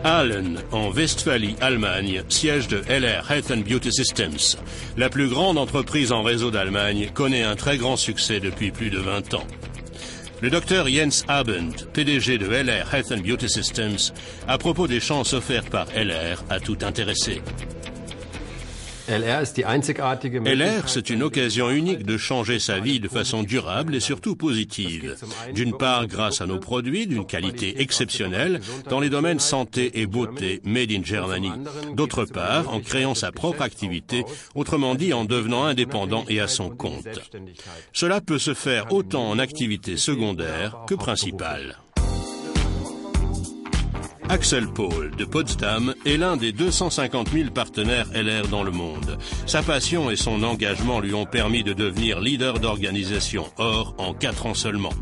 Aalen, en Westphalie, Allemagne, siège de LR Health and Beauty Systems. La plus grande entreprise en réseau d'Allemagne connaît un très grand succès depuis plus de 20 ans. Le docteur Jens Abend, PDG de LR Health and Beauty Systems, à propos des chances offertes par LR à tout intéressé. LR, c'est une occasion unique de changer sa vie de façon durable et surtout positive. D'une part, grâce à nos produits d'une qualité exceptionnelle dans les domaines santé et beauté made in Germany. D'autre part, en créant sa propre activité, autrement dit en devenant indépendant et à son compte. Cela peut se faire autant en activité secondaire que principale. Axel Paul, de Potsdam, est l'un des 250 000 partenaires LR dans le monde. Sa passion et son engagement lui ont permis de devenir leader d'organisation Or en 4 ans seulement.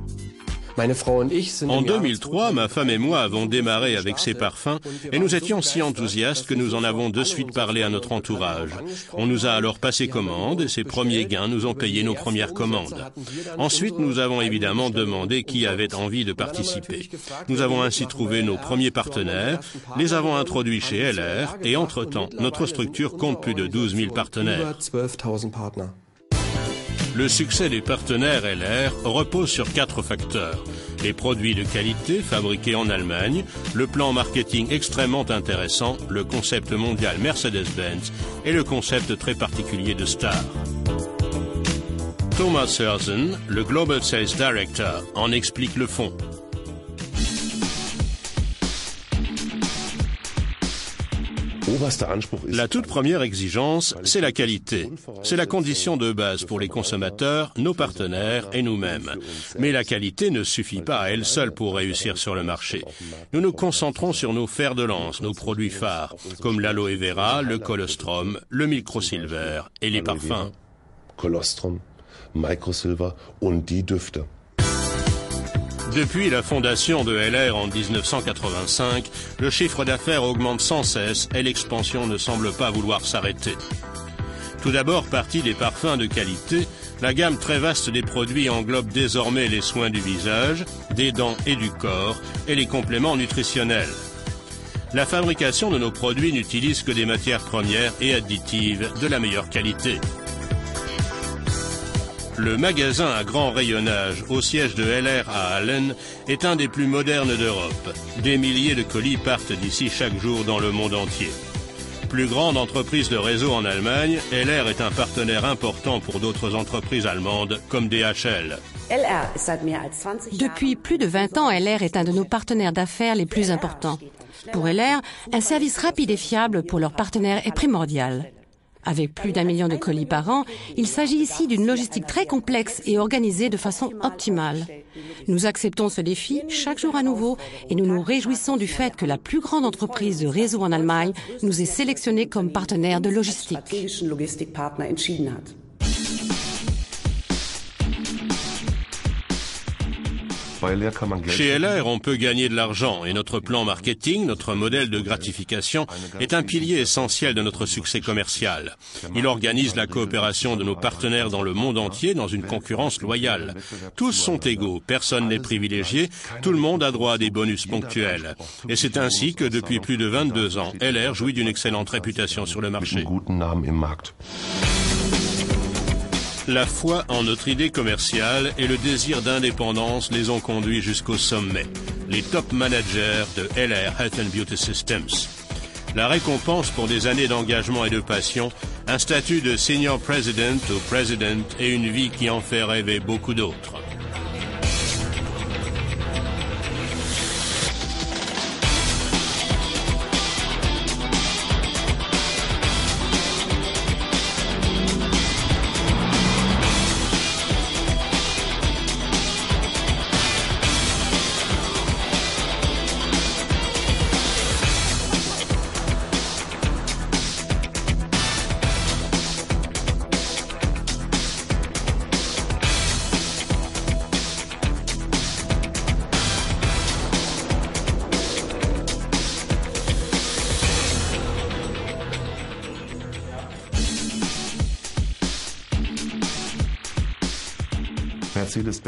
En 2003, ma femme et moi avons démarré avec ces parfums et nous étions si enthousiastes que nous en avons de suite parlé à notre entourage. On nous a alors passé commande et ces premiers gains nous ont payé nos premières commandes. Ensuite, nous avons évidemment demandé qui avait envie de participer. Nous avons ainsi trouvé nos premiers partenaires, les avons introduits chez LR et entre-temps, notre structure compte plus de 12 000 partenaires. Le succès des partenaires LR repose sur 4 facteurs. Les produits de qualité fabriqués en Allemagne, le plan marketing extrêmement intéressant, le concept mondial Mercedes-Benz et le concept très particulier de Star. Thomas Herzen, le Global Sales Director, en explique le fond. La toute première exigence, c'est la qualité. C'est la condition de base pour les consommateurs, nos partenaires et nous-mêmes. Mais la qualité ne suffit pas à elle seule pour réussir sur le marché. Nous nous concentrons sur nos fers de lance, nos produits phares, comme l'aloe vera, le colostrum, le microsilver et les parfums. Colostrum, microsilver und die Düfte. Depuis la fondation de LR en 1985, le chiffre d'affaires augmente sans cesse et l'expansion ne semble pas vouloir s'arrêter. Tout d'abord, partie des parfums de qualité, la gamme très vaste des produits englobe désormais les soins du visage, des dents et du corps et les compléments nutritionnels. La fabrication de nos produits n'utilise que des matières premières et additives de la meilleure qualité. Le magasin à grand rayonnage au siège de LR à Aalen est un des plus modernes d'Europe. Des milliers de colis partent d'ici chaque jour dans le monde entier. Plus grande entreprise de réseau en Allemagne, LR est un partenaire important pour d'autres entreprises allemandes comme DHL. Depuis plus de 20 ans, LR est un de nos partenaires d'affaires les plus importants. Pour LR, un service rapide et fiable pour leurs partenaires est primordial. Avec plus d'1 million de colis par an, il s'agit ici d'une logistique très complexe et organisée de façon optimale. Nous acceptons ce défi chaque jour à nouveau et nous nous réjouissons du fait que la plus grande entreprise de réseau en Allemagne nous ait sélectionnés comme partenaire de logistique. Chez LR, on peut gagner de l'argent et notre plan marketing, notre modèle de gratification, est un pilier essentiel de notre succès commercial. Il organise la coopération de nos partenaires dans le monde entier dans une concurrence loyale. Tous sont égaux, personne n'est privilégié, tout le monde a droit à des bonus ponctuels. Et c'est ainsi que depuis plus de 22 ans, LR jouit d'une excellente réputation sur le marché. La foi en notre idée commerciale et le désir d'indépendance les ont conduits jusqu'au sommet. Les top managers de LR Health and Beauty Systems. La récompense pour des années d'engagement et de passion, un statut de senior president ou president et une vie qui en fait rêver beaucoup d'autres.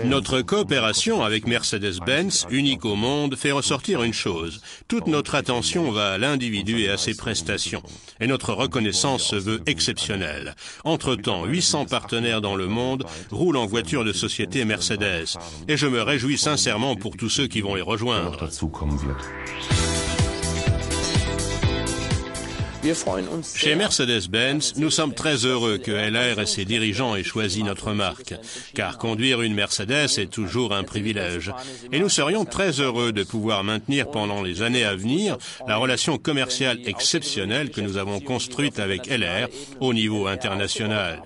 Notre coopération avec Mercedes-Benz, unique au monde, fait ressortir une chose. Toute notre attention va à l'individu et à ses prestations. Et notre reconnaissance se veut exceptionnelle. Entre-temps, 800 partenaires dans le monde roulent en voiture de société Mercedes. Et je me réjouis sincèrement pour tous ceux qui vont les rejoindre. Chez Mercedes-Benz, nous sommes très heureux que LR et ses dirigeants aient choisi notre marque, car conduire une Mercedes est toujours un privilège. Et nous serions très heureux de pouvoir maintenir pendant les années à venir la relation commerciale exceptionnelle que nous avons construite avec LR au niveau international.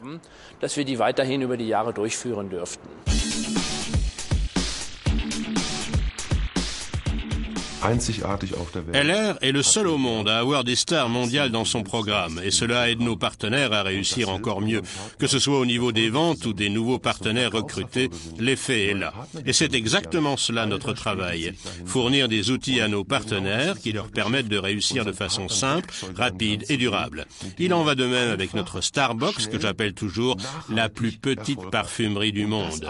LR est le seul au monde à avoir des stars mondiales dans son programme et cela aide nos partenaires à réussir encore mieux. Que ce soit au niveau des ventes ou des nouveaux partenaires recrutés, l'effet est là. Et c'est exactement cela notre travail. Fournir des outils à nos partenaires qui leur permettent de réussir de façon simple, rapide et durable. Il en va de même avec notre Starbucks que j'appelle toujours la plus petite parfumerie du monde.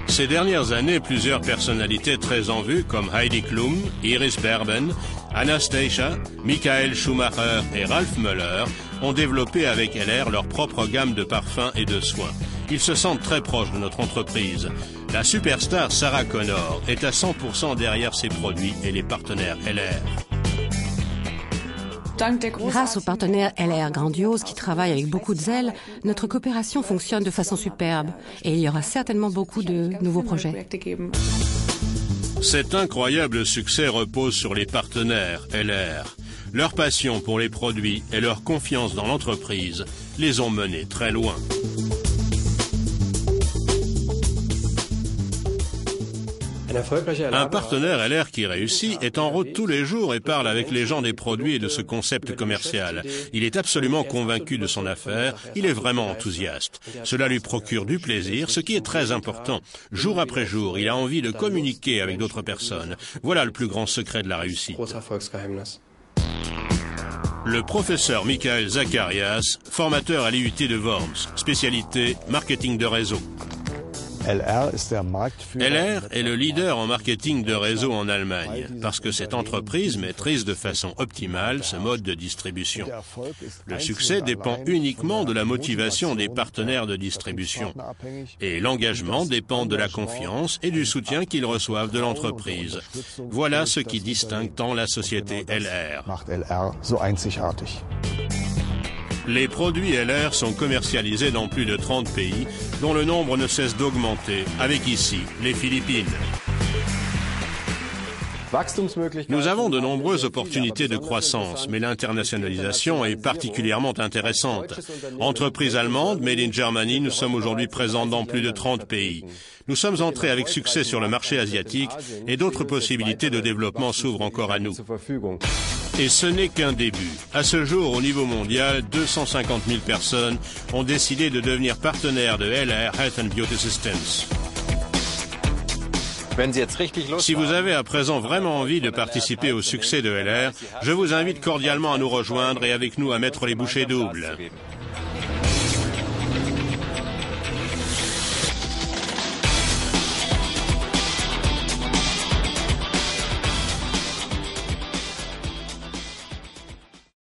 Ces dernières années, plusieurs personnalités très en vue comme Heidi Klum, Iris Berben, Anastasia, Michael Schumacher et Ralph Müller ont développé avec LR leur propre gamme de parfums et de soins. Ils se sentent très proches de notre entreprise. La superstar Sarah Connor est à 100% derrière ses produits et les partenaires LR. Grâce aux partenaires LR grandioses qui travaillent avec beaucoup de zèle, notre coopération fonctionne de façon superbe et il y aura certainement beaucoup de nouveaux projets. Cet incroyable succès repose sur les partenaires LR. Leur passion pour les produits et leur confiance dans l'entreprise les ont menés très loin. Un partenaire LR qui réussit est en route tous les jours et parle avec les gens des produits et de ce concept commercial. Il est absolument convaincu de son affaire, il est vraiment enthousiaste. Cela lui procure du plaisir, ce qui est très important. Jour après jour, il a envie de communiquer avec d'autres personnes. Voilà le plus grand secret de la réussite. Le professeur Michael Zacharias, formateur à l'IUT de Worms, spécialité marketing de réseau. LR est le leader en marketing de réseau en Allemagne, parce que cette entreprise maîtrise de façon optimale ce mode de distribution. Le succès dépend uniquement de la motivation des partenaires de distribution. Et l'engagement dépend de la confiance et du soutien qu'ils reçoivent de l'entreprise. Voilà ce qui distingue tant la société LR. Les produits LR sont commercialisés dans plus de 30 pays, dont le nombre ne cesse d'augmenter, avec ici les Philippines. Nous avons de nombreuses opportunités de croissance, mais l'internationalisation est particulièrement intéressante. Entreprise allemande, Made in Germany, nous sommes aujourd'hui présents dans plus de 30 pays. Nous sommes entrés avec succès sur le marché asiatique et d'autres possibilités de développement s'ouvrent encore à nous. Et ce n'est qu'un début. À ce jour, au niveau mondial, 250 000 personnes ont décidé de devenir partenaires de LR Health and Beauty Systems. Si vous avez à présent vraiment envie de participer au succès de LR, je vous invite cordialement à nous rejoindre et avec nous à mettre les bouchées doubles.